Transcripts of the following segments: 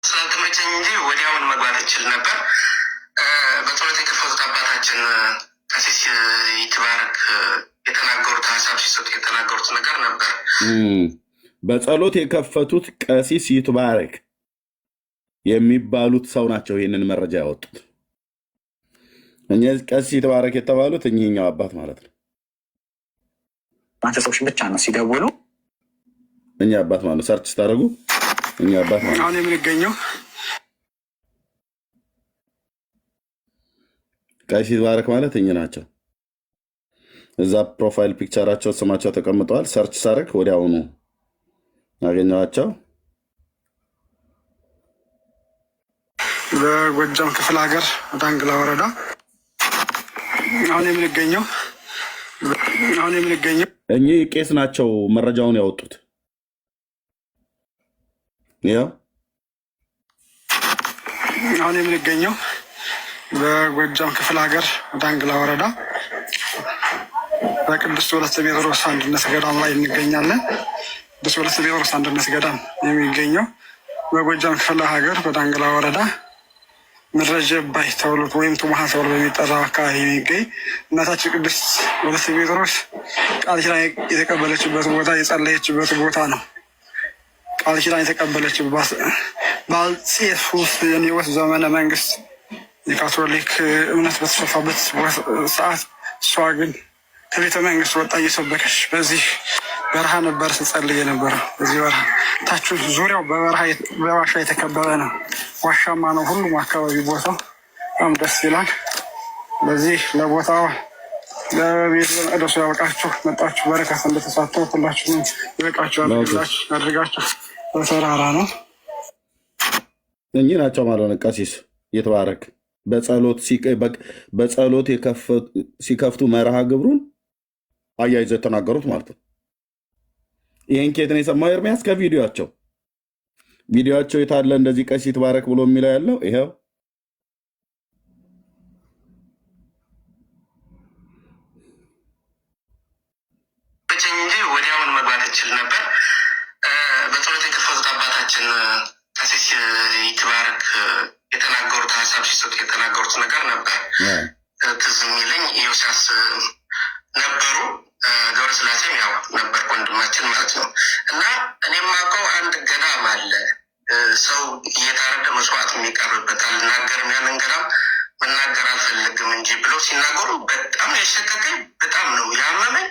ስላልተመቸኝ እንጂ ወዲያውን መግባት እችል ነበር። በጸሎት የከፈቱት አባታችን ቀሲስ ይትባረክ የተናገሩት ሀሳብ ሲሰጡ የተናገሩት ነገር ነበር። በጸሎት የከፈቱት ቀሲስ ይትባረክ የሚባሉት ሰው ናቸው ይህንን መረጃ ያወጡት። እኚህ ቀሲስ ይትባረክ የተባሉት እኚህኛው አባት ማለት ነው። ሰዎች ብቻ ነው ሲደውሉ እኛ አባት ማለት ነው። ሰርች ስታደርጉ እኛ አባት ማለት ነው። አሁን የምንገኘው ቀሲስ ይትባረክ ማለት እኚህ ናቸው። እዛ ፕሮፋይል ፒክቸራቸው ስማቸው ተቀምጠዋል። ሰርች ሳደርግ ወዲያውኑ አገኘኋቸው። በጎጃም ክፍለ ሀገር ዳንግላ ወረዳ አሁን የምንገኘው እኚህ ቄስ ናቸው መረጃውን ያወጡት። ያው አሁን የምንገኘው በጎጃም ክፍለ ሀገር ዳንግላ ወረዳ በቅዱስ ወለተ ጴጥሮስ አንድነት ገዳም ላይ እንገኛለን። ቅዱስ ወለተ ጴጥሮስ አንድነት ገዳም የሚገኘው በጎጃም ክፍለ ሀገር በዳንግላ ወረዳ ምድረ ጀባይ ተብሎ ወይም ቱሙሃ ተብሎ በሚጠራው አካባቢ የሚገኝ እናታችን ቅድስት ወለተ ጴጥሮስ ቃል ኪዳን የተቀበለችበት ቦታ የጸለየችበት ቦታ ነው። ቃል ኪዳን የተቀበለችበት በአፄ ሱስንዮስ ዘመነ መንግስት የካቶሊክ እምነት በተስፋፋበት ሰዓት እሷ ግን ከቤተ መንግስት ወጣ እየሰበከች በዚህ በረሃ ነበር ስትጸልይ የነበረው። በዚህ በረሃ ታችን ዙሪያው በዋሻ የተከበበ ነው። ዋሻማ ነው ሁሉም አካባቢ። ቦታው በጣም ደስ ይላል። በዚህ ለቦታው ለቤት ለመቅደሱ ያበቃችሁ መጣችሁ በረከት እንደተሳተፉ ሁላችሁም ይበቃችሁ አድርጋችሁ በተራራ ነው። እኚህ ናቸው ማለት ነው ቀሲስ ይትባረክ በጸሎት ሲከፍቱ መርሃ ግብሩን አያይዘው የተናገሩት ማለት ነው። ይህን ኬት ነው የሰማው ኤርሚያስ? ከቪዲዮቸው የታለ እንደዚህ ቀሲስ ይትባረክ ብሎ የሚለው ያለው ይኸው እንጂ ወዲያውን መግባት እችል ነበር። በጸሎት የከፈቱት አባታችን ቀሲስ ይትባረክ የተናገሩት ሀሳብ ሲሰጡ የተናገሩት ነገር ነበር። ትዝ የሚለኝ ኢዮስያስ ነበሩ፣ ገብረስላሴም ያው ነበር ወንድማችን ማለት ነው። እና እኔ የማውቀው አንድ ገዳም አለ፣ ሰው እየታረደ መስዋዕት የሚቀርብበት አልናገርም፣ ያንን ገዳም መናገር አልፈልግም እንጂ ብለው ሲናገሩ በጣም ያሸከከኝ፣ በጣም ነው ያመመኝ።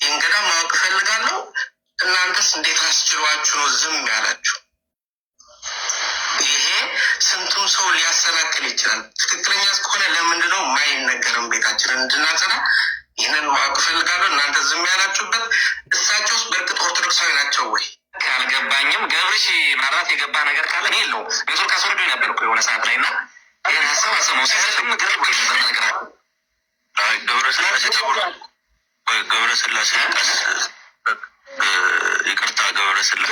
ይህን ገዳም ማወቅ እፈልጋለሁ። እናንተስ እንዴት አስችሏችሁ ነው ዝም ያላችሁ? ይሄ ስንቱን ሰው ሊያሰናክል ይችላል። ትክክለኛ እስከሆነ ለምንድነው ማይነገርም? ቤታችንን እንድናጸዳ ይህንን ማወቅ እፈልጋለሁ። እናንተ ዝም ያላችሁበት። እሳቸውስ በእርግጥ ኦርቶዶክሳዊ ናቸው ወይ? አልገባኝም። ገብርሽ ማራት የገባ ነገር ካለ እኔ የለው ኔትወርክ አስወርዶ ነበር እኮ የሆነ ሰዓት ላይ እና ይህን ሀሳብ አሰማው ሲሰጥም ገር ወይ ነበር ነገር ገብረስላሴ ቀስ ይቅርታ ገብረስላሴ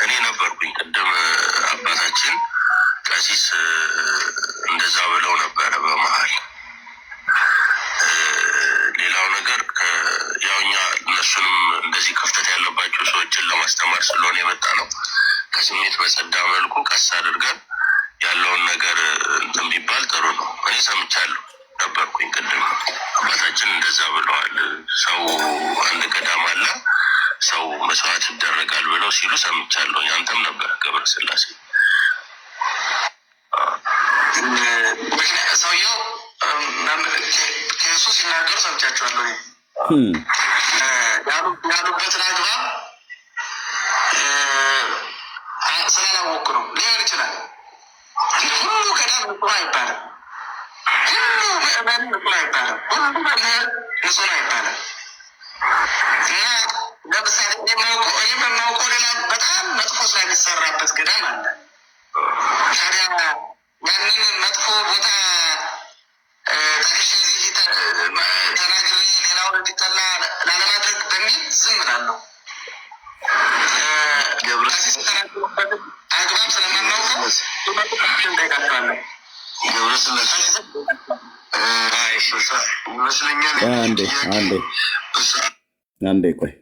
እኔ ነበርኩኝ። ቅድም አባታችን ቀሲስ እንደዛ ብለው ነበረ በመሀል። ሌላው ነገር ያው እኛ እነሱንም እንደዚህ ክፍተት ያለባቸው ሰዎችን ለማስተማር ስለሆነ የመጣ ነው። ከስሜት በጸዳ መልኩ ቀስ አድርገን ያለውን ነገር እንትን ቢባል ጥሩ ነው። እኔ ሰምቻለሁ ነበርኩኝ። ቅድም አባታችን እንደዛ ብለዋል። ሰው አንድ ገዳም አለ ሰው መስዋዕት ይደረጋል ብለው ሲሉ ሰምቻለሁ። አንተም ነበር ገብረስላሴ። ሰውየው ከሱ ሲናገሩ ሰምቻቸዋለሁ። ያሉበትን አግባብ ስላላወቁ ነው ሊሆን ይችላል። ሁሉ ገዳም ንጹህ አይባልም። ሁሉ ምዕመን ንጹህ አይባልም። ሁሉ መምህር ንጹህ አይባልም። እና ለምሳሌ የምናውቀው ሌላ በጣም መጥፎ ስራ የሚሰራበት ገዳም አለ። ታዲያ ያንን መጥፎ ቦታ ተከሽ እዚህ ተናግሬ ሌላውን እንዲጠላ ላለማድረግ በሚል ዝም እላለሁ። ገብረሲስ ተናገሩበት አግባብ ስለማናውቀው እንጠይቃቸዋለን። ገብረስላሴ ይመስለኛል። አንዴ ቆይ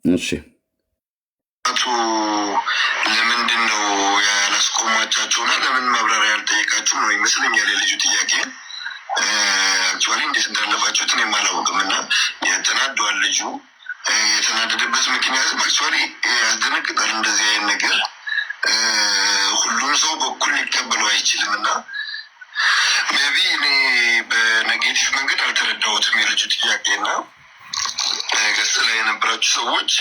እሺ አቶ ለምንድን ነው ያላስቆማቻችሁና ለምን ማብራሪያ ያልጠየቃችሁ ነው ይመስለኛል የልጁ ጥያቄ። አክቹዋሊ እንዴት እንዳለፋችሁት እኔም አላውቅም እና ተናዷል ልጁ። የተናደደበት ምክንያት አክቹዋሊ ያስደነግጣል። እንደዚህ አይነት ነገር ሁሉም ሰው በኩል ሊቀበለው አይችልም እና ሜቢ እኔ በኔጌቲቭ መንገድ አልተረዳሁትም የልጁ ጥያቄና ገጽ ላይ የነበራችሁ ሰዎች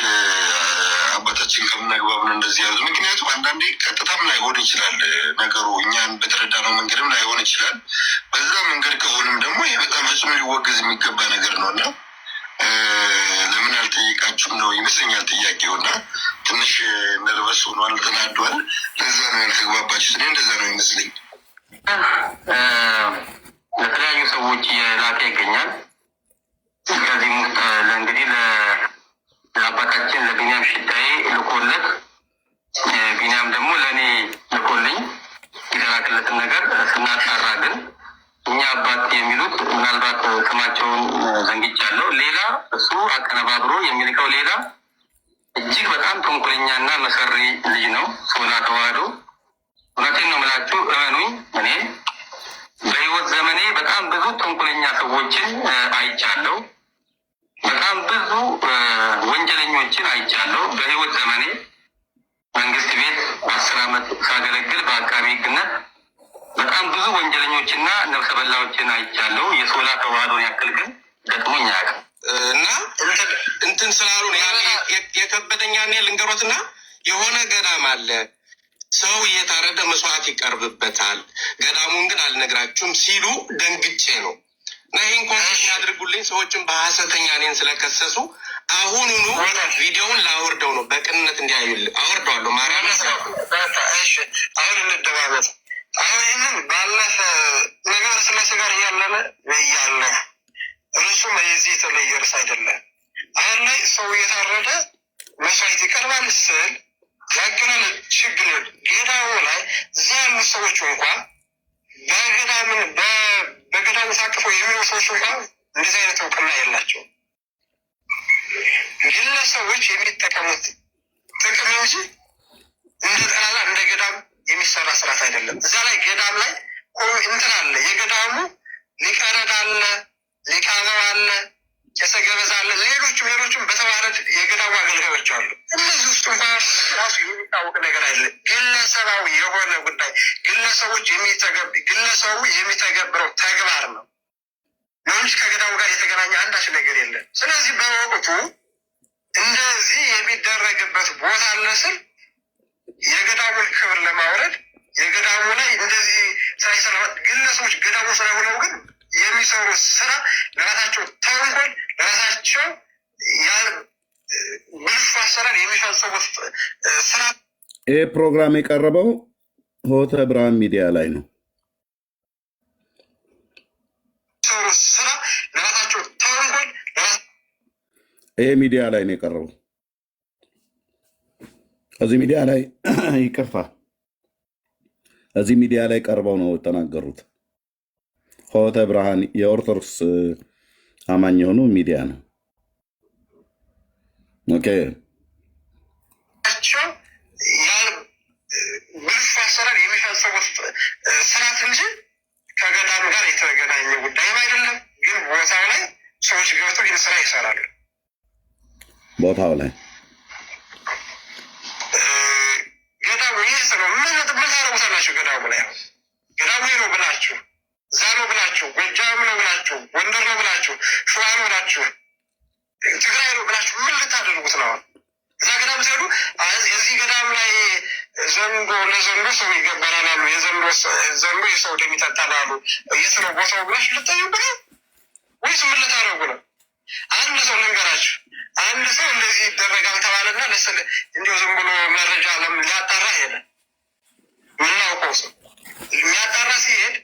አባታችን ከምናግባብ ነው እንደዚህ ያሉት። ምክንያቱም አንዳንዴ ቀጥታም ላይሆን ይችላል ነገሩ፣ እኛን በተረዳነው መንገድም ላይሆን ይችላል። በዛ መንገድ ከሆንም ደግሞ ይህ በጣም ፍጹም ሊወገዝ የሚገባ ነገር ነው እና ለምን አልጠየቃችሁም ነው ይመስለኛል ጥያቄው። እና ትንሽ ነርቨስ ሆኗል፣ ተናዷል። ለዛ ነው ያልተግባባችሁት። እኔ እንደዛ ነው ይመስለኝ። ለተለያዩ ሰዎች የላከ ይገኛል። ከዚህም ውስጥ ለእንግዲህ ለአባታችን ለቢኒያም ሽታዬ ልኮለት፣ ቢኒያም ደግሞ ለእኔ ልኮልኝ የተላከለትን ነገር ስናጣራ ግን እኛ አባት የሚሉት ምናልባት ስማቸውን ዘንግቻለሁ። ሌላ እሱ አቀነባብሮ የሚልከው ሌላ እጅግ በጣም ተንኮለኛና መሰሪ ልጅ ነው። ሶላ ተዋህዶ እውነቴን ነው የምላችሁ፣ እመኑኝ። እኔ በህይወት ዘመኔ በጣም ብዙ ተንኮለኛ ሰዎችን አይቻለሁ። በጣም ብዙ ወንጀለኞችን አይቻለሁ በህይወት ዘመኔ። መንግስት ቤት 10 ዓመት ሳገለግል በአቃቤ ሕግነት በጣም ብዙ ወንጀለኞችና ነፍሰ በላዎችን አይቻለሁ። የሶላ ተዋህዶን ያክል ግን ገጥሞኝ አያውቅም። እና እንትን ስላሉ የከበደኛ ልንገሮትና የሆነ ገዳም አለ፣ ሰው እየታረደ መስዋዕት ይቀርብበታል፣ ገዳሙን ግን አልነግራችሁም ሲሉ ደንግጬ ነው። እና ይህን ኮንፊስ ያድርጉልኝ። ሰዎችን በሐሰተኛ እኔን ስለከሰሱ አሁኑኑ ቪዲዮውን ላወርደው ነው፣ በቅንነት እንዲያዩል አወርደዋለሁ። ማርያም አሁን እንደባበት አሁን ይህንን ባለፈ ነገር ስለሱ ጋር እያለ እርሱም የዚህ የተለየ እርስ አይደለም። አሁን ላይ ሰው እየታረደ መስዋዕት ይቀርባል ስል ያገናል ችግር ገዳሙ ላይ እዚያ ያሉ ሰዎች እንኳን በገዳሙ ታቅፈው የሚኖሩ ሰዎች እንኳን እንደዚህ አይነት እውቅና የላቸው። ግለሰቦች የሚጠቀሙት ጥቅም እንጂ እንደ ጠላላ እንደ ገዳም የሚሰራ ስርዓት አይደለም። እዛ ላይ ገዳም ላይ እንትን አለ፣ የገዳሙ ሊቀረድ አለ፣ ሊቃበው አለ፣ ቄሰ ገበዝ አለ፣ ሌሎችም በተዋረድ የገዳሙ አገልጋዮች አሉ። እነዚህ ውስጥ እንኳን ራሱ የሚታወቅ ነገር አለ። ግለሰባዊ የሆነ ጉዳይ ግለሰቡ የሚተገብረው ተግባር ነው እንጂ ከገዳሙ ጋር የተገናኘ አንዳች ነገር የለም። ስለዚህ በወቅቱ እንደዚህ የሚደረግበት ቦታ አለ ስል የገዳሙን ክብር ለማውረድ የገዳሙ ላይ እንደዚህ ሳይሰራ ግለሰቦች ገዳሙ ስለሆነው ግን የሚሰሩት ስራ ለራሳቸው ተንኮል፣ ለራሳቸው ብልሹ አሰራር የሚፈጽሙት ስራ። ይህ ፕሮግራም የቀረበው ሆተ ብርሃን ሚዲያ ላይ ነው። ስራ ለራሳቸው ተንኮል፣ ይሄ ሚዲያ ላይ ነው የቀረበው። እዚህ ሚዲያ ላይ ይቅርታ፣ እዚህ ሚዲያ ላይ ቀርበው ነው የተናገሩት። ሆተ ብርሃን የኦርቶዶክስ አማኝ የሆኑ ሚዲያ ነው። ኦኬ ብልሹ አሰራር የሚፈጽሙት ስርዓት እንጂ ከገዳሙ ጋር የተገናኘ ጉዳይም አይደለም። ግን ቦታው ላይ ሰዎች ገብተው ይህን ስራ ይሰራሉ። ቦታው ላይ ገዳሙ ይህ ነው። ምን ታረጉታላችሁ? ገዳሙ ላይ ገዳሙ ነው ብላችሁ፣ እዛ ነው ብላችሁ፣ ጎጃም ነው ብላችሁ፣ ጎንደር ነው ብላችሁ፣ ሸዋ ነው ብላችሁ፣ ትግራይ ነው ብላችሁ ምን ልታደርጉት ነው? እዛ ገዳም ሲሄዱ የዚህ ገዳም ላይ ዘንዶ ለዘንዶ ሰው ይገበራል አሉ። ዘንዶ የሰው ደም ይጠጣል አሉ። የት ነው ቦታው ብላችሁ ልታዩብ ነው ወይስ ምን ልታደርጉ ነው? አንድ ሰው ልንገራችሁ፣ አንድ ሰው እንደዚህ ይደረጋል ተባለና እንዲሁ ዝም ብሎ መረጃ ሊያጣራ ሄደ። ምናውቀው ሰው የሚያጣራ ሲሄድ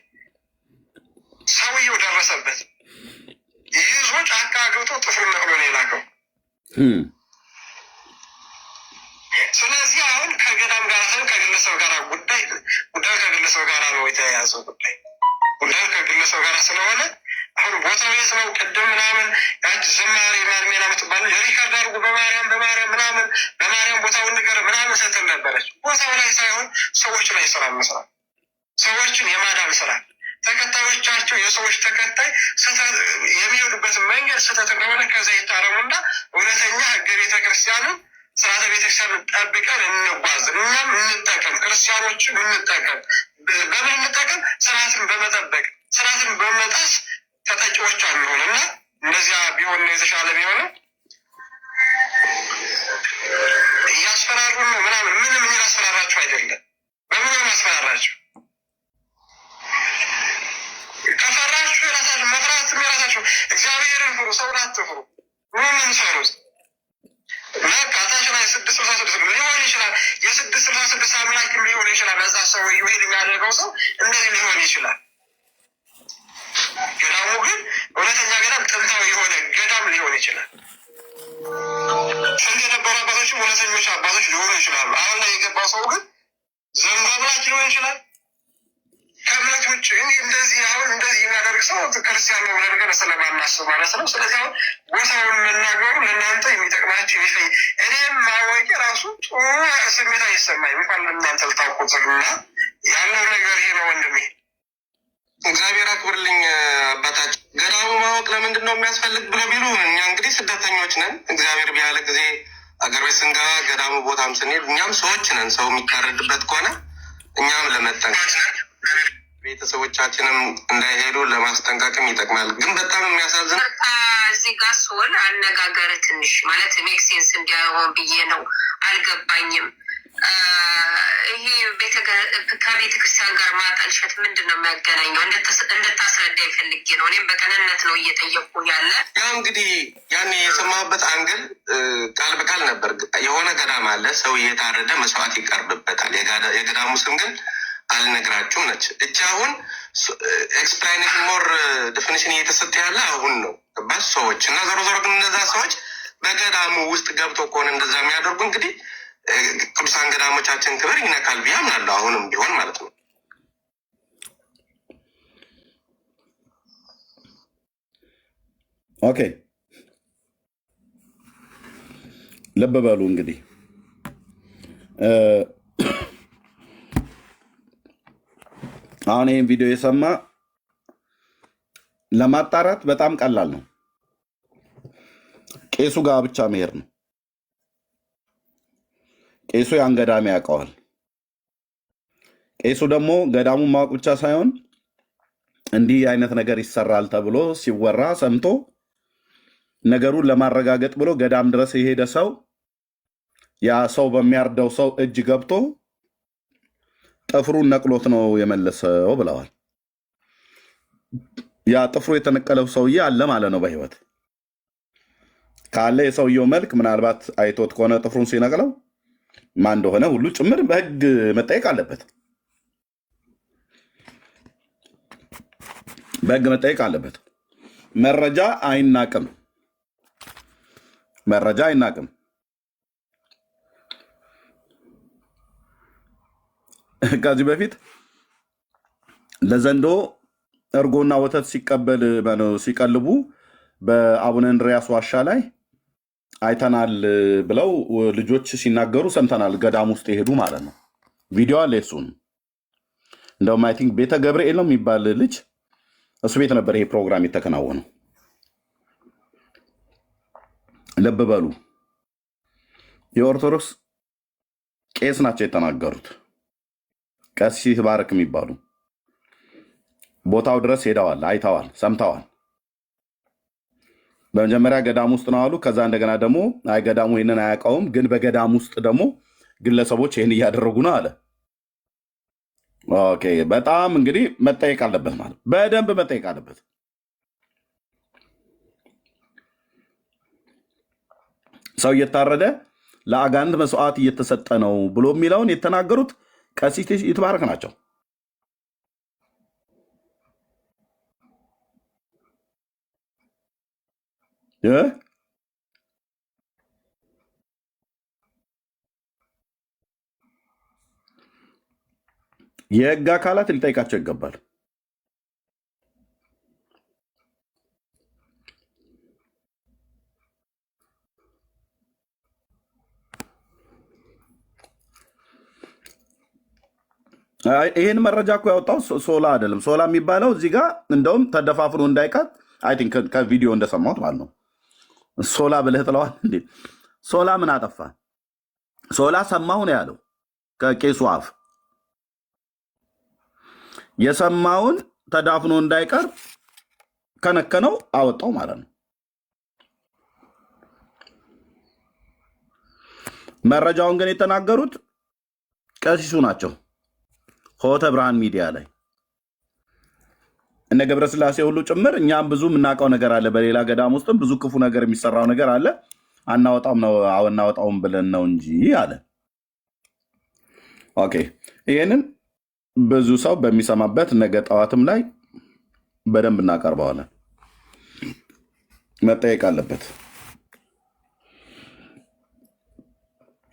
ሰውየው ደረሰበት። ይዞ ጫካ ገብቶ ጥፍር ነቅሎ ነው የላከው። ስለዚህ አሁን ከገዳም ጋር ሳይሆን ከግለሰብ ጋር ጉዳዩ ከግለሰብ ጋር ነው የተያያዘው። ጉዳዩ ከግለሰብ ጋር ስለሆነ አሁን ቦታው የት ነው? ቅድም ምናምን ያች ዝማሬ ማርሜና ምትባል ሪከርድ አድርጉ በማርያም ምናምን በማርያም ቦታውን ንገር ምናምን ስትል ነበረች። ቦታው ላይ ሳይሆን ሰዎች ላይ ስራ መስራት፣ ሰዎችን የማዳን ስራ፣ ተከታዮቻቸው የሰዎች ተከታይ የሚሄዱበት መንገድ ስህተት እንደሆነ ከዛ ይታረሙና እውነተኛ ህገ ቤተክርስቲያንን ስርዓተ ቤተክርስቲያን ጠብቀን እንጓዝ። እኛም እንጠቀም፣ ክርስቲያኖችን እንጠቀም። በምን እንጠቀም? ስርዓትን በመጠበቅ ስርዓትን በመጣስ ተጠቂዎች አንሆን እና እንደዚያ ቢሆን የተሻለ ቢሆንም እያስፈራሩ ነው ምናምን። ምንም እያስፈራራቸው አይደለም። በምን ማስፈራራቸው? ከፈራችሁ የራሳችሁ መፍራትም የራሳችሁ። እግዚአብሔርን ፍሩ፣ ሰውን አትፍሩ። ምንም ሰሩት በቃ ታች ላይ 666 ሊሆን ይችላል። የ666 አምላክ ሊሆን ይችላል። እዛ ሰው ይሄድ የሚያደርገው ሰው እንደዚህ ሊሆን ይችላል። ገዳሙ ግን እውነተኛ ገዳም ጥንታዊ የሆነ ገዳም ሊሆን ይችላል። ስንት የነበሩ አባቶችም እውነተኞች አባቶች ሊሆኑ ይችላሉ። አሁን ላይ የገባው ሰው ግን ዘንዶ አምላክ ሊሆን ይችላል። ከእምነት ውጭ እንደዚህ አሁን እንደዚህ የሚያደርግ ሰው ክርስቲያን ነው ብለን ስለማናስብ ማለት ነው። ስለዚህ አሁን ቦታውን መናገሩ ለእናንተ የሚጠቅማቸው ይመስለኝ። እኔም ማወቂ ራሱ ጥሩ ስሜት አይሰማኝ እንኳን ለእናንተ ልታውቁትና ያለው ነገር ይሄ ነው ወንድሜ። እግዚአብሔር አክብርልኝ አባታችን። ገዳሙ ማወቅ ለምንድን ነው የሚያስፈልግ ብሎ ቢሉ እኛ እንግዲህ ስደተኞች ነን። እግዚአብሔር ቢያለ ጊዜ አገር ቤት ስንገባ ገዳሙ ቦታም ስንሄድ እኛም ሰዎች ነን። ሰው የሚታረድበት ከሆነ እኛም ለመጠንቀቅ ቤተሰቦቻችንም እንዳይሄዱ ለማስጠንቀቅም ይጠቅማል። ግን በጣም የሚያሳዝን እዚህ ጋር ስሆን አነጋገር ትንሽ ማለት ሜክሴንስ እንዲሆን ብዬ ነው። አልገባኝም። ይሄ ከቤተ ክርስቲያን ጋር ማጠልሸት ምንድን ነው የሚያገናኘው? እንድታስረዳ ይፈልጌ ነው። እኔም በቀንነት ነው እየጠየቁ ያለ። ያው እንግዲህ ያኔ የሰማበት አንግል ቃል በቃል ነበር። የሆነ ገዳም አለ፣ ሰው እየታረደ መስዋዕት ይቀርብበታል። የገዳሙ ስም ግን አልነግራችሁም ነች። እቺ አሁን ኤክስፕላኔሽን ሞር ዴፊኒሽን እየተሰጠ ያለ አሁን ነው ባስ ሰዎች እና ዞሮ ዞሮ ግን እነዛ ሰዎች በገዳሙ ውስጥ ገብተው ከሆነ እንደዛ የሚያደርጉ እንግዲህ ቅዱሳን ገዳሞቻችን ክብር ይነካል ብዬ አምናለሁ። አሁንም ቢሆን ማለት ነው። ኦኬ ልብ በሉ እንግዲህ አሁን ይህን ቪዲዮ የሰማ ለማጣራት በጣም ቀላል ነው። ቄሱ ጋር ብቻ መሄድ ነው። ቄሱ ያን ገዳም ያውቀዋል። ቄሱ ደግሞ ገዳሙን ማወቅ ብቻ ሳይሆን እንዲህ አይነት ነገር ይሰራል ተብሎ ሲወራ ሰምቶ ነገሩን ለማረጋገጥ ብሎ ገዳም ድረስ የሄደ ሰው ያ ሰው በሚያርደው ሰው እጅ ገብቶ ጥፍሩን ነቅሎት ነው የመለሰው ብለዋል። ያ ጥፍሩ የተነቀለው ሰውዬ አለ ማለት ነው በህይወት ካለ የሰውየው መልክ ምናልባት አይቶት ከሆነ ጥፍሩን ሲነቅለው ማን እንደሆነ ሁሉ ጭምር በህግ መጠየቅ አለበት። በህግ መጠየቅ አለበት። መረጃ አይናቅም። መረጃ አይናቅም። ከዚህ በፊት ለዘንዶ እርጎና ወተት ሲቀልቡ በአቡነ እንድርያስ ዋሻ ላይ አይተናል ብለው ልጆች ሲናገሩ ሰምተናል። ገዳም ውስጥ የሄዱ ማለት ነው። ቪዲዮ አለ የሱን። እንደውም አይ ቲንክ ቤተ ገብርኤል ነው የሚባል ልጅ እሱ ቤት ነበር ይሄ ፕሮግራም የተከናወነው። ልብ በሉ፣ የኦርቶዶክስ ቄስ ናቸው የተናገሩት። ቀሲስ ባረክ የሚባሉ ቦታው ድረስ ሄደዋል፣ አይተዋል፣ ሰምተዋል። በመጀመሪያ ገዳም ውስጥ ነው አሉ። ከዛ እንደገና ደግሞ አይ ገዳሙ ይህንን አያውቀውም፣ ግን በገዳም ውስጥ ደግሞ ግለሰቦች ይህን እያደረጉ ነው አለ። ኦኬ፣ በጣም እንግዲህ መጠየቅ አለበት ማለት በደንብ መጠየቅ አለበት። ሰው እየታረደ ለአጋንንት መስዋዕት እየተሰጠ ነው ብሎ የሚለውን የተናገሩት ቀሲስ ይትባረክ ናቸው። የህግ አካላት ሊጠይቃቸው ይገባል። ይህን መረጃ እኮ ያወጣው ሶላ አይደለም። ሶላ የሚባለው እዚህ ጋር እንደውም ተደፋፍሮ እንዳይቀር አይ ቲንክ ከቪዲዮ እንደሰማሁት ማለት ነው። ሶላ ብለህ ጥለዋል እንዴ? ሶላ ምን አጠፋ? ሶላ ሰማሁ ነው ያለው ከቄሱ አፍ። የሰማውን ተዳፍኖ እንዳይቀር ከነከነው አወጣው ማለት ነው። መረጃውን ግን የተናገሩት ቀሲሱ ናቸው። ሆተ ብርሃን ሚዲያ ላይ እነ ገብረስላሴ ሁሉ ጭምር እኛም ብዙ የምናውቀው ነገር አለ። በሌላ ገዳም ውስጥም ብዙ ክፉ ነገር የሚሰራው ነገር አለ። አናወጣውም ብለን ነው እንጂ አለ። ኦኬ፣ ይህንን ብዙ ሰው በሚሰማበት ነገ ጠዋትም ላይ በደንብ እናቀርበዋለን። መጠየቅ አለበት፣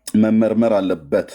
መመርመር አለበት።